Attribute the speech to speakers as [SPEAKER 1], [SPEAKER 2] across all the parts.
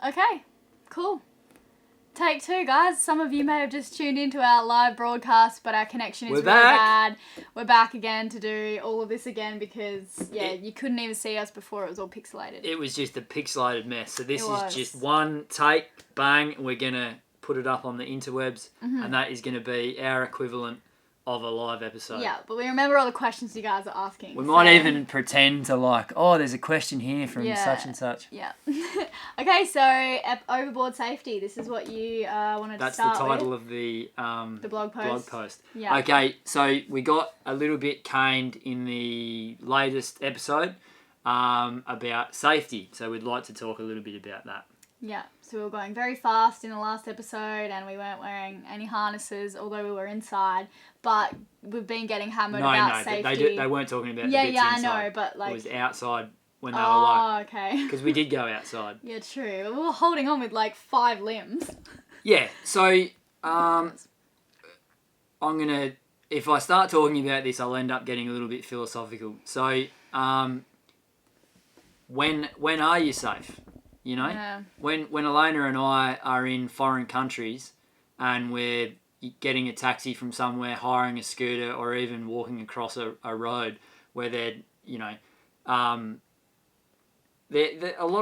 [SPEAKER 1] Okay, cool. Take 2, guys. Some of you may have just tuned into our live broadcast, but our connection is really bad. We're back again to do all of this again because, you couldn't even see us before. It was all pixelated.
[SPEAKER 2] It was just a pixelated mess. So this is just one take, bang, and we're going to put it up on the interwebs, and that is going to be our equivalent of a live episode.
[SPEAKER 1] Yeah, but we remember all the questions you guys are asking.
[SPEAKER 2] We might even pretend to there's a question here from such and such.
[SPEAKER 1] Yeah. Okay, so overboard safety. This is what you wanted to start with.
[SPEAKER 2] That's the title of the
[SPEAKER 1] blog
[SPEAKER 2] post.
[SPEAKER 1] Yeah.
[SPEAKER 2] Okay, so we got a little bit caned in the latest episode about safety. So we'd like to talk a little bit about that.
[SPEAKER 1] Yeah, so we were going very fast in the last episode and we weren't wearing any harnesses, although we were inside, but we've been getting hammered about safety.
[SPEAKER 2] They weren't talking about the bits
[SPEAKER 1] inside.
[SPEAKER 2] inside.
[SPEAKER 1] I know, but
[SPEAKER 2] it was outside when they were low.
[SPEAKER 1] Oh, okay.
[SPEAKER 2] Because we did go outside.
[SPEAKER 1] Yeah, true. We were holding on with 5 limbs.
[SPEAKER 2] Yeah, so I'm going to, if I start talking about this, I'll end up getting a little bit philosophical. So when are you safe? You know, when Elayna and I are in foreign countries and we're getting a taxi from somewhere, hiring a scooter, or even walking across a road where a lot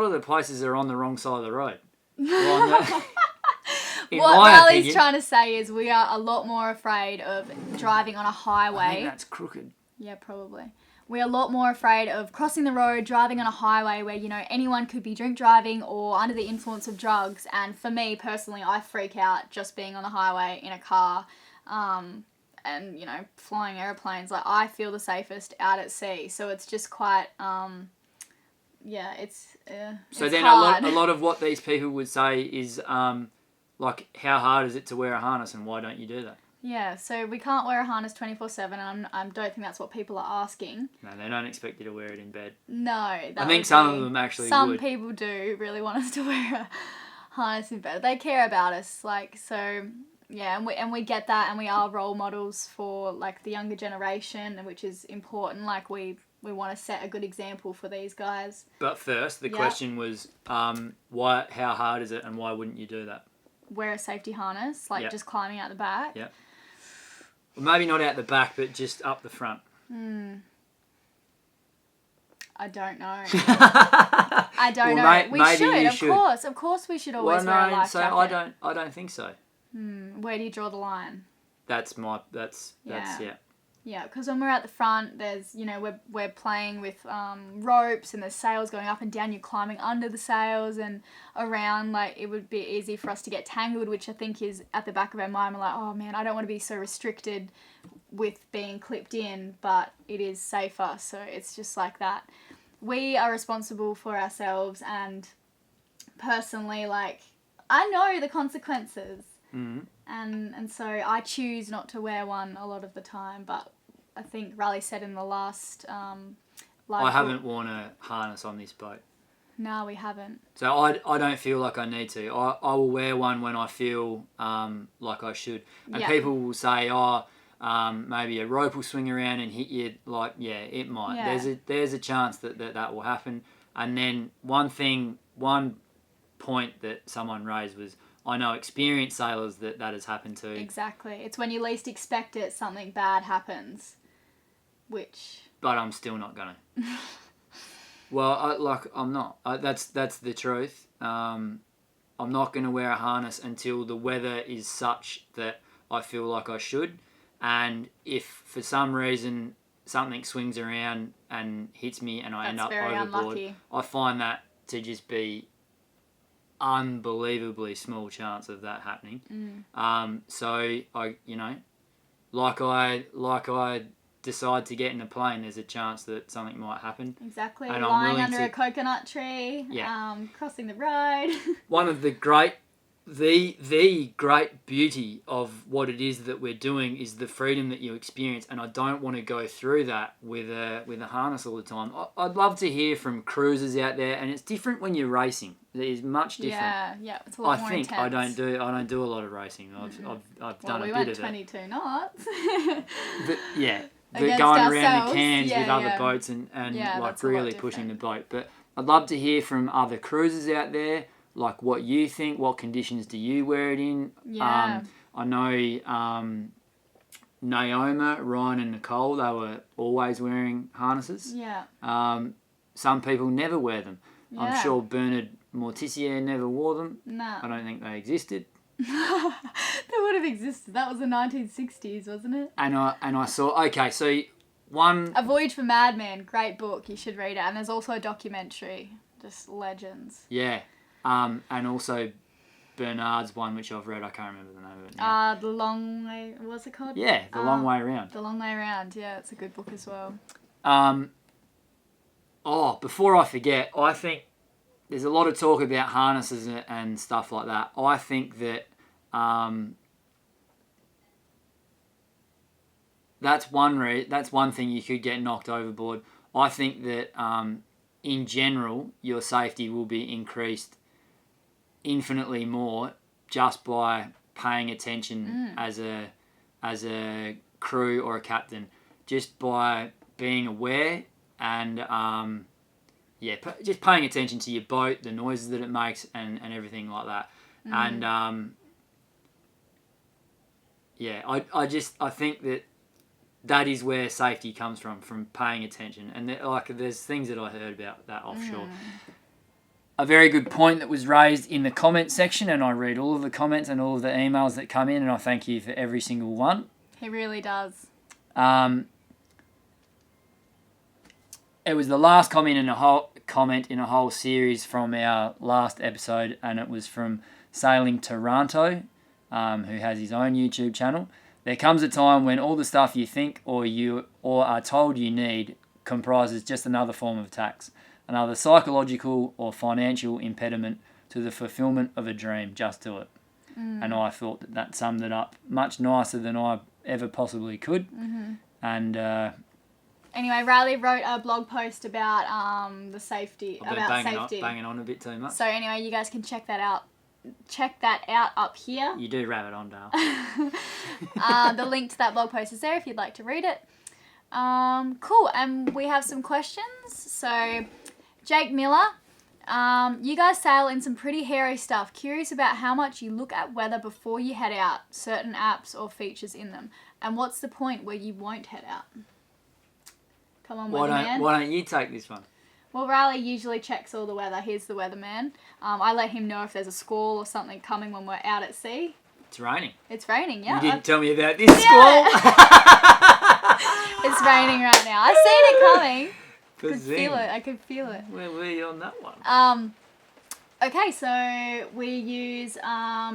[SPEAKER 2] of the places are on the wrong side of the road.
[SPEAKER 1] What Riley's trying to say is we are a lot more afraid of driving on a highway.
[SPEAKER 2] I think that's crooked.
[SPEAKER 1] Yeah, probably. We're a lot more afraid of crossing the road, driving on a highway where, anyone could be drink driving or under the influence of drugs. And for me, personally, I freak out just being on the highway in a car and, flying airplanes. I feel the safest out at sea. So it's just quite, it's
[SPEAKER 2] So then
[SPEAKER 1] hard.
[SPEAKER 2] a lot of what these people would say is, how hard is it to wear a harness and why don't you do that?
[SPEAKER 1] Yeah, so we can't wear a harness 24/7, and I don't think that's what people are asking.
[SPEAKER 2] No, they don't expect you to wear it in bed.
[SPEAKER 1] No.
[SPEAKER 2] I think some of them actually
[SPEAKER 1] would.
[SPEAKER 2] Some
[SPEAKER 1] people do really want us to wear a harness in bed. They care about us, and we get that, and we are role models for, the younger generation, which is important. We want to set a good example for these guys.
[SPEAKER 2] But first, the question was, how hard is it, and why wouldn't you do that?
[SPEAKER 1] Wear a safety harness, just climbing out the back.
[SPEAKER 2] Yeah. Well, maybe not out the back, but just up the front.
[SPEAKER 1] I don't know. I don't know. We should, of course we should always wear a life jacket.
[SPEAKER 2] I don't think so.
[SPEAKER 1] Where do you draw the line?
[SPEAKER 2] That's yeah.
[SPEAKER 1] Yeah, because when we're at the front, there's, we're playing with ropes and there's sails going up and down. You're climbing under the sails and around. It would be easy for us to get tangled, which I think is at the back of our mind. We're like, oh man, I don't want to be so restricted with being clipped in, but it is safer. So it's just like that. We are responsible for ourselves, and personally, I know the consequences.
[SPEAKER 2] Mm-hmm.
[SPEAKER 1] And so I choose not to wear one a lot of the time, but I think Riley said in the last
[SPEAKER 2] I haven't worn a harness on this boat.
[SPEAKER 1] No, we haven't.
[SPEAKER 2] So I don't feel like I need to. I will wear one when I feel like I should. And people will say, maybe a rope will swing around and hit you. It might. Yeah. There's a chance that will happen. And then one point that someone raised was, I know experienced sailors that has happened to.
[SPEAKER 1] Exactly. It's when you least expect it, something bad happens.
[SPEAKER 2] But I'm still not gonna. Well, I'm not. That's the truth. I'm not gonna wear a harness until the weather is such that I feel like I should. And if for some reason something swings around and hits me and I end up overboard, unlucky. I find that to just be unbelievably small chance of that happening. So I decide to get in a plane, there's a chance that something might happen.
[SPEAKER 1] Exactly. And lying under a coconut tree, crossing the road.
[SPEAKER 2] One of the great beauty of what it is that we're doing is the freedom that you experience, and I don't want to go through that with a harness all the time. I'd love to hear from cruisers out there, and it's different when you're racing. It is much different.
[SPEAKER 1] Yeah, it's a lot more intense.
[SPEAKER 2] I don't do a lot of racing. I've done a bit of it.
[SPEAKER 1] We went 22 knots.
[SPEAKER 2] But going around the cans with other boats and really pushing the boat. But I'd love to hear from other cruisers out there. like what you think. What conditions do you wear it in?
[SPEAKER 1] Yeah.
[SPEAKER 2] I know Naoma, Ryan and Nicole, they were always wearing harnesses.
[SPEAKER 1] Yeah.
[SPEAKER 2] Some people never wear them.
[SPEAKER 1] Yeah.
[SPEAKER 2] I'm sure Bernard Morticia never wore them.
[SPEAKER 1] No.
[SPEAKER 2] I don't think they existed.
[SPEAKER 1] They would have existed. That was the 1960s, wasn't it?
[SPEAKER 2] And I saw, okay, so one...
[SPEAKER 1] A Voyage for Madman, great book. You should read it. And there's also a documentary, just legends.
[SPEAKER 2] Yeah. And also Bernard's one, which I've read. I can't remember the name of it now.
[SPEAKER 1] The Long Way... What's it called?
[SPEAKER 2] Yeah, The Long Way Around.
[SPEAKER 1] The Long Way Around. Yeah, it's a good book as well.
[SPEAKER 2] Before I forget, I think there's a lot of talk about harnesses and stuff like that. I think that that's one thing you could get knocked overboard. I think that in general, your safety will be increased infinitely more just by paying attention as a crew or a captain, just by being aware and just paying attention to your boat, the noises that it makes, and everything like that. And I think that is where safety comes from paying attention. And there's things that I heard about that offshore. A very good point that was raised in the comment section, and I read all of the comments and all of the emails that come in, and I thank you for every single one.
[SPEAKER 1] He really does.
[SPEAKER 2] It was the last comment in a whole series from our last episode, and it was from Sailing Toronto, who has his own YouTube channel. There comes a time when all the stuff you think or are told you need comprises just another form of tax, another psychological or financial impediment to the fulfillment of a dream. Just do it. And I thought that summed it up much nicer than I ever possibly could. And
[SPEAKER 1] anyway, Riley wrote a blog post about the safety.
[SPEAKER 2] Banging on a bit too much.
[SPEAKER 1] So anyway, you guys can check that out. Check that out up here.
[SPEAKER 2] You do rabbit on, Dale.
[SPEAKER 1] The link to that blog post is there if you'd like to read it. Cool. And we have some questions. So, Jake Miller, you guys sail in some pretty hairy stuff. Curious about how much you look at weather before you head out, certain apps or features in them, and what's the point where you won't head out? Come on, weatherman.
[SPEAKER 2] Why don't you take this one?
[SPEAKER 1] Well, Riley usually checks all the weather. He's the weatherman. I let him know if there's a squall or something coming when we're out at sea.
[SPEAKER 2] It's raining.
[SPEAKER 1] It's raining, yeah.
[SPEAKER 2] You didn't tell me about this squall.
[SPEAKER 1] It's raining right now. I seen it coming. I could feel it.
[SPEAKER 2] Where were you on that one?
[SPEAKER 1] Okay, so we use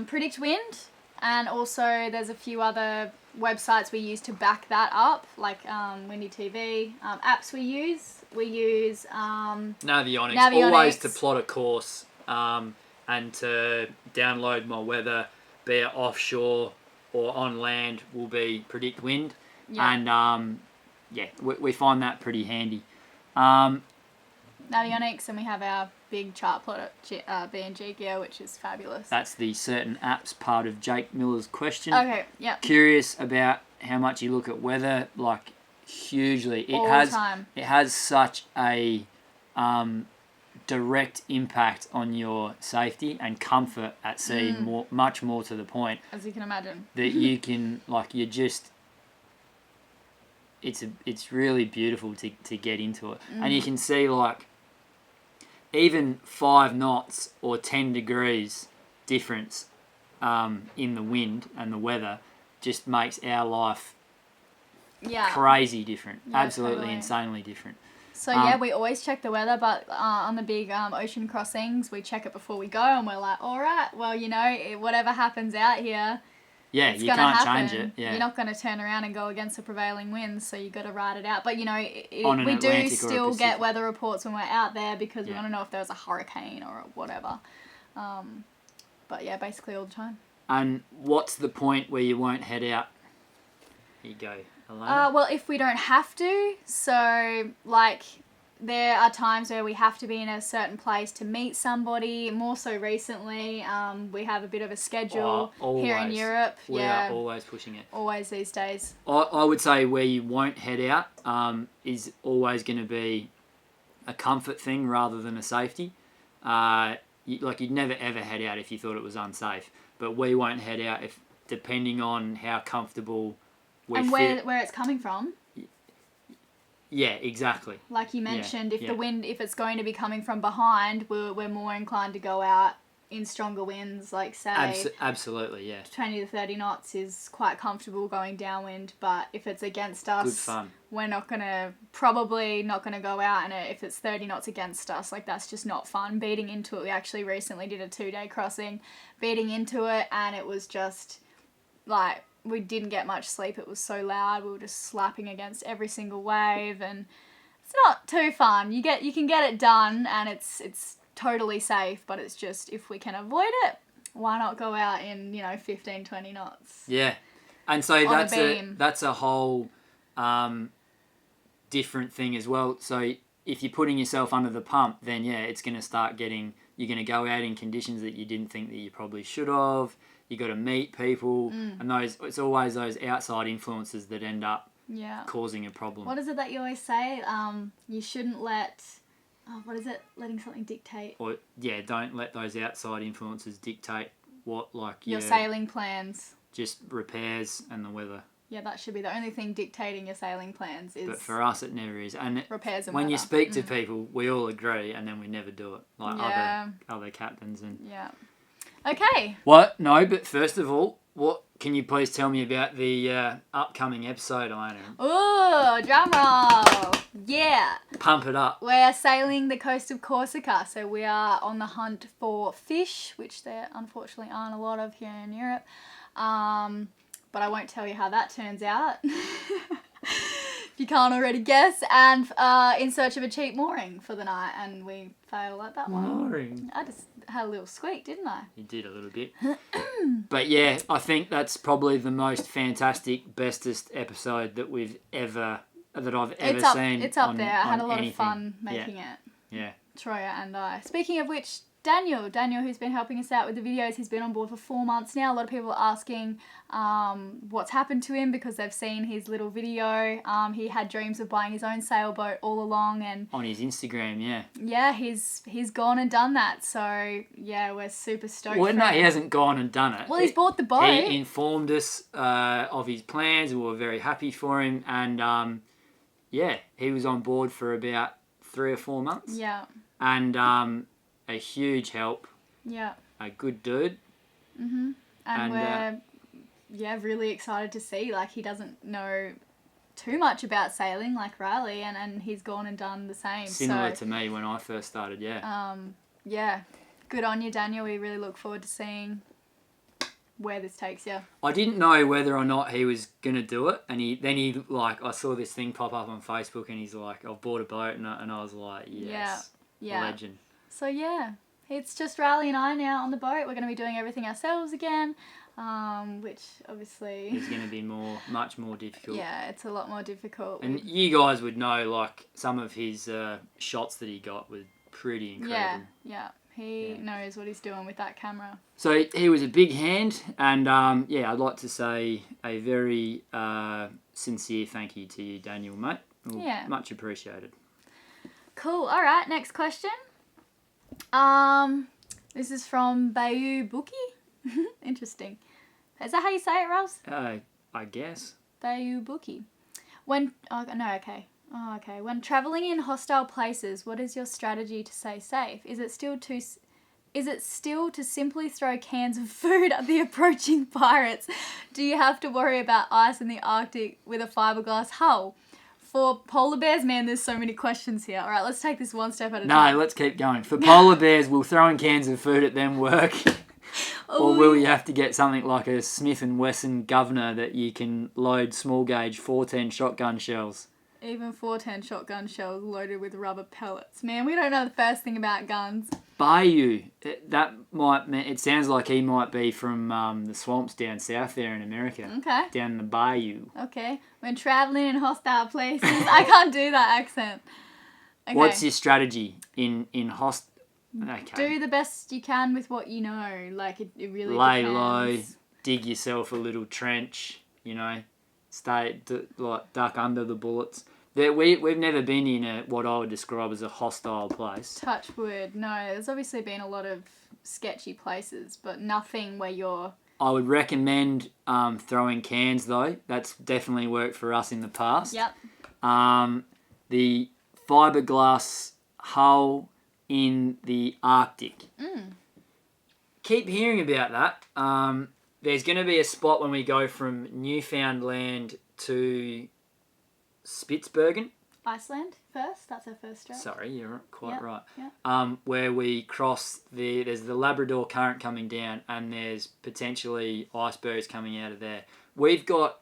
[SPEAKER 1] Predict Wind, and also there's a few other websites we use to back that up, like Windy TV. Apps we use
[SPEAKER 2] Navionics. Always to plot a course and to download my weather, be it offshore or on land, will be Predict Wind. Yeah. And we find that pretty handy.
[SPEAKER 1] Navionics, and we have our big chart plotter B&G gear, which is fabulous.
[SPEAKER 2] That's the certain apps part of Jake Miller's question.
[SPEAKER 1] Okay, yeah.
[SPEAKER 2] Curious about how much you look at weather, like hugely.
[SPEAKER 1] All the time.
[SPEAKER 2] It has such a direct impact on your safety and comfort at sea, much more to the point.
[SPEAKER 1] As you can imagine.
[SPEAKER 2] That you can, it's really beautiful to get into it. And you can see, even 5 knots or 10 degrees difference in the wind and the weather just makes our life crazy different. Yeah, absolutely totally. Insanely different.
[SPEAKER 1] So we always check the weather, but on the big ocean crossings, we check it before we go, and we're like, all right, well, whatever happens out here,
[SPEAKER 2] you can't change it. Yeah.
[SPEAKER 1] You're not going to turn around and go against the prevailing winds, so you got to ride it out. But we do still get weather reports when we're out there because we want to know if there's a hurricane or whatever. But yeah, basically all the time.
[SPEAKER 2] And what's the point where you won't head out? Here you go, Elayna.
[SPEAKER 1] Well, if we don't have to, so there are times where we have to be in a certain place to meet somebody. More so recently, we have a bit of a schedule here in Europe.
[SPEAKER 2] We are always pushing it.
[SPEAKER 1] Always these days.
[SPEAKER 2] I would say where you won't head out is always going to be a comfort thing rather than a safety. you'd never ever head out if you thought it was unsafe. But we won't head out if depending on how comfortable we
[SPEAKER 1] and
[SPEAKER 2] feel.
[SPEAKER 1] where it's coming from.
[SPEAKER 2] Yeah, exactly.
[SPEAKER 1] Like you mentioned, if the wind, if it's going to be coming from behind, we're more inclined to go out in stronger winds, like say
[SPEAKER 2] absolutely, yeah.
[SPEAKER 1] 20 to 30 knots is quite comfortable going downwind, but if it's against us,
[SPEAKER 2] good fun.
[SPEAKER 1] We're probably not gonna go out, and if it's 30 knots against us, like that's just not fun. Beating into it, we actually recently did a 2-day crossing, beating into it, and it was just like we didn't get much sleep. It was so loud. We were just slapping against every single wave, and it's not too fun. You can get it done, and it's totally safe, but it's just if we can avoid it, why not go out in 15, 20 knots?
[SPEAKER 2] Yeah, and so that's a whole different thing as well. So if you're putting yourself under the pump, then it's going to start getting. You're going to go out in conditions that you didn't think that you probably should have. You got to meet people, and it's always those outside influences that end up causing a problem.
[SPEAKER 1] What is it that you always say? You shouldn't let. What is it? Letting something dictate.
[SPEAKER 2] Or don't let those outside influences dictate what
[SPEAKER 1] your sailing plans.
[SPEAKER 2] Just repairs and the weather.
[SPEAKER 1] Yeah, that should be the only thing dictating your sailing plans is.
[SPEAKER 2] But for us, it never is. And
[SPEAKER 1] repairs and
[SPEAKER 2] when
[SPEAKER 1] weather.
[SPEAKER 2] you speak to people, we all agree, and then we never do it. Like other captains and.
[SPEAKER 1] Yeah. Okay.
[SPEAKER 2] What? No, but first of all, what can you please tell me about the upcoming episode, Elayna?
[SPEAKER 1] Ooh, drum roll! Yeah.
[SPEAKER 2] Pump it up.
[SPEAKER 1] We're sailing the coast of Corsica, so we are on the hunt for fish, which there unfortunately aren't a lot of here in Europe. But I won't tell you how that turns out. If you can't already guess. And in search of a cheap mooring for the night, and we failed at that one.
[SPEAKER 2] Mooring.
[SPEAKER 1] I just had a little squeak, didn't I?
[SPEAKER 2] You did a little bit. But yeah, I think that's probably the most fantastic, bestest episode that I've ever seen.
[SPEAKER 1] It's up there. I had a lot of fun making it.
[SPEAKER 2] Yeah.
[SPEAKER 1] Troya and I. Speaking of which, Daniel, who's been helping us out with the videos, he's been on board for 4 months now. A lot of people are asking what's happened to him because they've seen his little video. He had dreams of buying his own sailboat all along, and
[SPEAKER 2] on his Instagram,
[SPEAKER 1] he's gone and done that. So yeah, we're super stoked.
[SPEAKER 2] Well, no, he hasn't gone and done it.
[SPEAKER 1] Well, he's bought the boat.
[SPEAKER 2] He informed us of his plans, and we were very happy for him. And he was on board for about 3 or 4 months.
[SPEAKER 1] Yeah.
[SPEAKER 2] And a huge help.
[SPEAKER 1] Yeah.
[SPEAKER 2] A good dude.
[SPEAKER 1] Mhm. And we're really excited to see. Like, he doesn't know too much about sailing like Riley, and he's gone and done the same.
[SPEAKER 2] Similar to me when I first started.
[SPEAKER 1] Yeah. Good on you, Daniel. We really look forward to seeing where this takes you.
[SPEAKER 2] I didn't know whether or not he was gonna do it, and he I saw this thing pop up on Facebook, and he's like, "I've bought a boat," and I was like, "Yes, legend."
[SPEAKER 1] So yeah, it's just Riley and I now on the boat. We're going to be doing everything ourselves again, which obviously
[SPEAKER 2] is going to be much more difficult.
[SPEAKER 1] Yeah, it's a lot more difficult.
[SPEAKER 2] And you guys would know, like, some of his shots that he got were pretty incredible.
[SPEAKER 1] Yeah. He knows what he's doing with that camera.
[SPEAKER 2] So he was a big hand, and I'd like to say a very sincere thank you to you, Daniel, mate. Much appreciated. Cool.
[SPEAKER 1] All right, next question. This is from Bayou Bookie. Interesting. Is that how you say it, Ross?
[SPEAKER 2] I guess.
[SPEAKER 1] Bayou Bookie. When traveling in hostile places, what is your strategy to stay safe? Is it still to simply throw cans of food at the approaching pirates? Do you have to worry about ice in the Arctic with a fiberglass hull? For polar bears, man, there's so many questions here. All right, let's take this one step at a time.
[SPEAKER 2] No, let's keep going. For polar bears, will throwing cans of food at them work? Or will you have to get something like a Smith & Wesson Governor that you can load small gauge 410 shotgun shells?
[SPEAKER 1] Even 410 shotgun shells loaded with rubber pellets. Man, we don't know the first thing about guns.
[SPEAKER 2] Bayou. It sounds like he might be from the swamps down south there in America.
[SPEAKER 1] Okay.
[SPEAKER 2] Down the bayou.
[SPEAKER 1] Okay. When travelling in hostile places. I can't do that accent. Okay.
[SPEAKER 2] What's your strategy in hostile? Okay.
[SPEAKER 1] Do the best you can with what you know. Like, it really
[SPEAKER 2] Lay
[SPEAKER 1] depends.
[SPEAKER 2] low. Dig yourself a little trench, stay, duck under the bullets. We've never been in what I would describe as a hostile place.
[SPEAKER 1] Touch wood. No, there's obviously been a lot of sketchy places, but nothing where you're...
[SPEAKER 2] I would recommend throwing cans, though. That's definitely worked for us in the past.
[SPEAKER 1] Yep.
[SPEAKER 2] The fiberglass hull in the Arctic. Keep hearing about that. There's going to be a spot when we go from Newfoundland to Spitsbergen.
[SPEAKER 1] Iceland first? That's our first stretch.
[SPEAKER 2] Sorry, you're quite right.
[SPEAKER 1] Yep.
[SPEAKER 2] Where we cross there's the Labrador Current coming down, and there's potentially icebergs coming out of there. We've got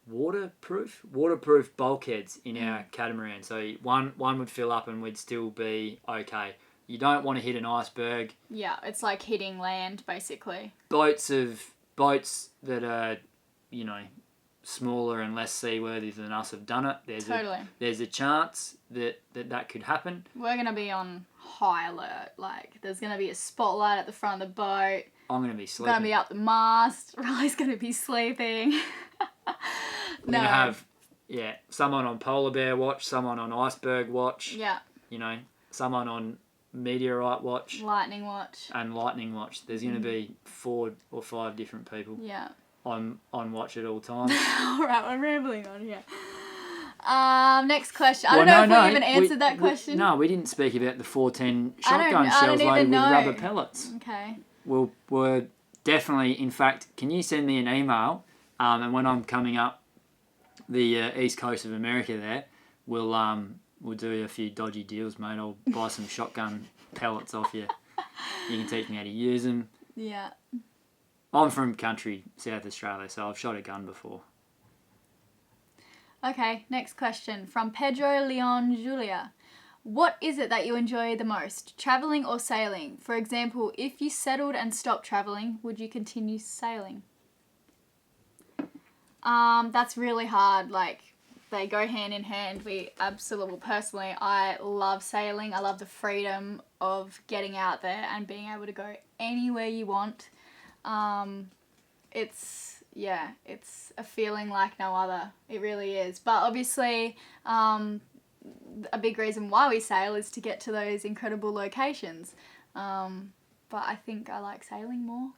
[SPEAKER 2] waterproof bulkheads in our catamaran, so one would fill up and we'd still be okay. You don't want to hit an iceberg.
[SPEAKER 1] Yeah, it's like hitting land, basically.
[SPEAKER 2] Boats that are, smaller and less seaworthy than us have done it. There's a chance that could happen.
[SPEAKER 1] We're going to be on high alert. Like, there's going to be a spotlight at the front of the boat.
[SPEAKER 2] I'm going to be sleeping.
[SPEAKER 1] We're going to be up the mast. Riley's going to be sleeping.
[SPEAKER 2] We're going to have, someone on polar bear watch, someone on iceberg watch.
[SPEAKER 1] Yeah.
[SPEAKER 2] Someone on meteorite watch.
[SPEAKER 1] Lightning watch.
[SPEAKER 2] And lightning watch. There's going to be 4 or 5 different people.
[SPEAKER 1] Yeah.
[SPEAKER 2] On watch at all times.
[SPEAKER 1] All right, we're rambling on here. Next question. I don't know if we even answered that question.
[SPEAKER 2] No, we didn't speak about the 410 shotgun shells loaded with rubber pellets.
[SPEAKER 1] Okay.
[SPEAKER 2] We're definitely, in fact, can you send me an email? And when I'm coming up the east coast of America there, we'll do a few dodgy deals, mate. I'll buy some shotgun pellets off you. You can teach me how to use them.
[SPEAKER 1] Yeah.
[SPEAKER 2] I'm from country South Australia, so I've shot a gun before.
[SPEAKER 1] Okay, next question from Pedro Leon Julia. What is it that you enjoy the most, travelling or sailing? For example, if you settled and stopped travelling, would you continue sailing? That's really hard. Like, they go hand in hand. Personally, I love sailing. I love the freedom of getting out there and being able to go anywhere you want. It's a feeling like no other. It really is. But obviously, a big reason why we sail is to get to those incredible locations. But I think I like sailing more.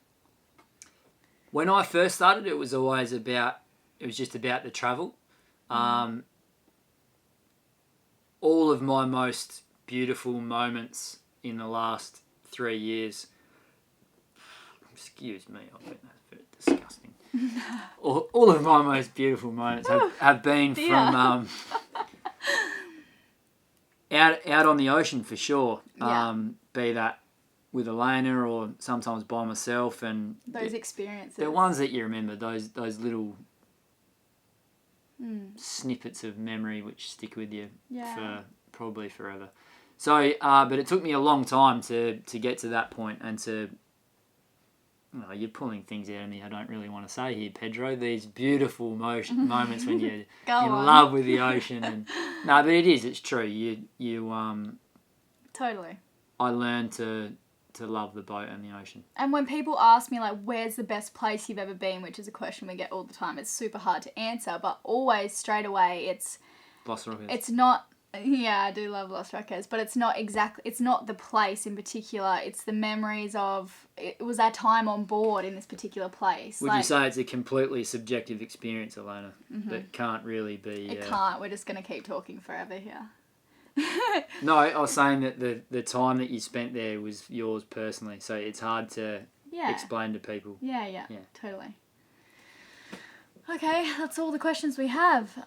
[SPEAKER 2] When I first started, it was just about the travel. All of my most beautiful moments in the last 3 years. Excuse me, I think that's very disgusting. all of my most beautiful moments have been from out on the ocean for sure. Be that with Elaynas or sometimes by myself, and
[SPEAKER 1] those experiences.
[SPEAKER 2] They're ones that you remember. Those little snippets of memory which stick with you for probably forever. So, but it took me a long time to get to that point and to. Well, you're pulling things out of me I don't really want to say here, Pedro. These beautiful moments when you're in love with the ocean, and but it is. It's true. You
[SPEAKER 1] totally.
[SPEAKER 2] I learned to love the boat and the ocean. And
[SPEAKER 1] when people ask me like, "Where's the best place you've ever been?" which is a question we get all the time, it's super hard to answer, but always straight away it's
[SPEAKER 2] Lost Rockers.
[SPEAKER 1] It's not. Yeah, I do love Lost Rockers, but it's not the place in particular. It's the memories of, it was our time on board in this particular place.
[SPEAKER 2] Would you say it's a completely subjective experience, Elayna, that can't really be...
[SPEAKER 1] It can't. We're just going to keep talking forever here.
[SPEAKER 2] No, I was saying that the time that you spent there was yours personally, so it's hard to explain to people.
[SPEAKER 1] Yeah, totally. Okay, that's all the questions we have.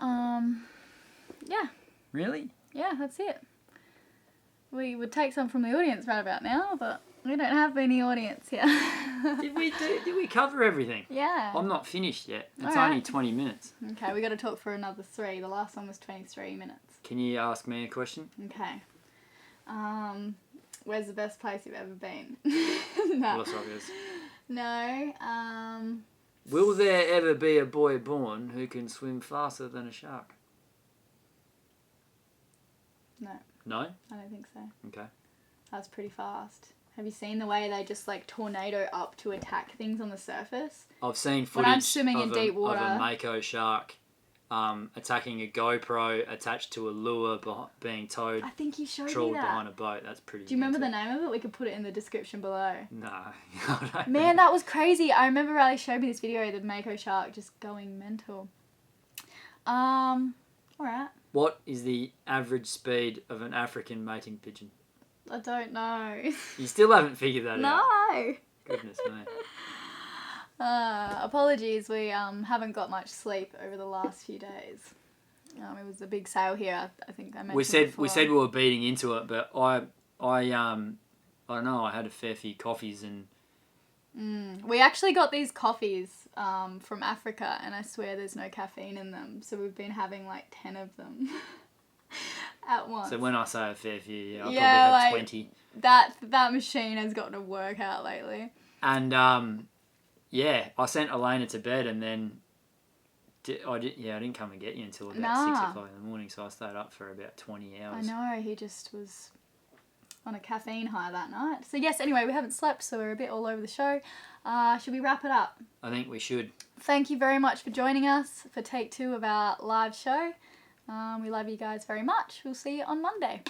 [SPEAKER 1] Yeah.
[SPEAKER 2] Really?
[SPEAKER 1] Yeah, that's it. We would take some from the audience right about now, but we don't have any audience here.
[SPEAKER 2] Did we cover everything?
[SPEAKER 1] Yeah.
[SPEAKER 2] I'm not finished yet. It's only 20 minutes.
[SPEAKER 1] Okay, we got to talk for another 3. The last one was 23 minutes.
[SPEAKER 2] Can you ask me a question?
[SPEAKER 1] Okay. Where's the best place you've ever been?
[SPEAKER 2] No. Lost Rockers.
[SPEAKER 1] No.
[SPEAKER 2] Will there ever be a boy born who can swim faster than a shark?
[SPEAKER 1] No.
[SPEAKER 2] No?
[SPEAKER 1] I don't think so.
[SPEAKER 2] Okay.
[SPEAKER 1] That's pretty fast. Have you seen the way they just like tornado up to attack things on the surface?
[SPEAKER 2] I've seen footage
[SPEAKER 1] when I'm swimming in deep water,
[SPEAKER 2] of a mako shark attacking a GoPro attached to a lure being towed,
[SPEAKER 1] I think you showed me
[SPEAKER 2] trawled
[SPEAKER 1] that.
[SPEAKER 2] behind a boat. That's pretty.
[SPEAKER 1] Do you remember the name of it? We could put it in the description below.
[SPEAKER 2] No. I don't
[SPEAKER 1] Man, that was crazy. I remember Riley showed me this video of the mako shark just going mental. Alright.
[SPEAKER 2] What is the average speed of an African mating pigeon?
[SPEAKER 1] I don't know.
[SPEAKER 2] You still haven't figured that out.
[SPEAKER 1] No.
[SPEAKER 2] Goodness me.
[SPEAKER 1] Apologies, we haven't got much sleep over the last few days. It was a big sale here. I think I mentioned.
[SPEAKER 2] We said we were beating into it, but I don't know. I had a fair few coffees and.
[SPEAKER 1] We actually got these coffees from Africa, and I swear there's no caffeine in them. So we've been having like 10 of them at once.
[SPEAKER 2] So when I say a fair few, I probably
[SPEAKER 1] like,
[SPEAKER 2] had 20.
[SPEAKER 1] That machine has gotten to work out lately.
[SPEAKER 2] And I sent Elayna to bed, and then I didn't come and get you until about 6 o'clock in the morning. So I stayed up for about 20 hours.
[SPEAKER 1] I know, he just was on a caffeine high that night. So yes, anyway, we haven't slept, so we're a bit all over the show. Should we wrap it up?
[SPEAKER 2] I think we should.
[SPEAKER 1] Thank you very much for joining us for take 2 of our live show. We love you guys very much. We'll see you on Monday.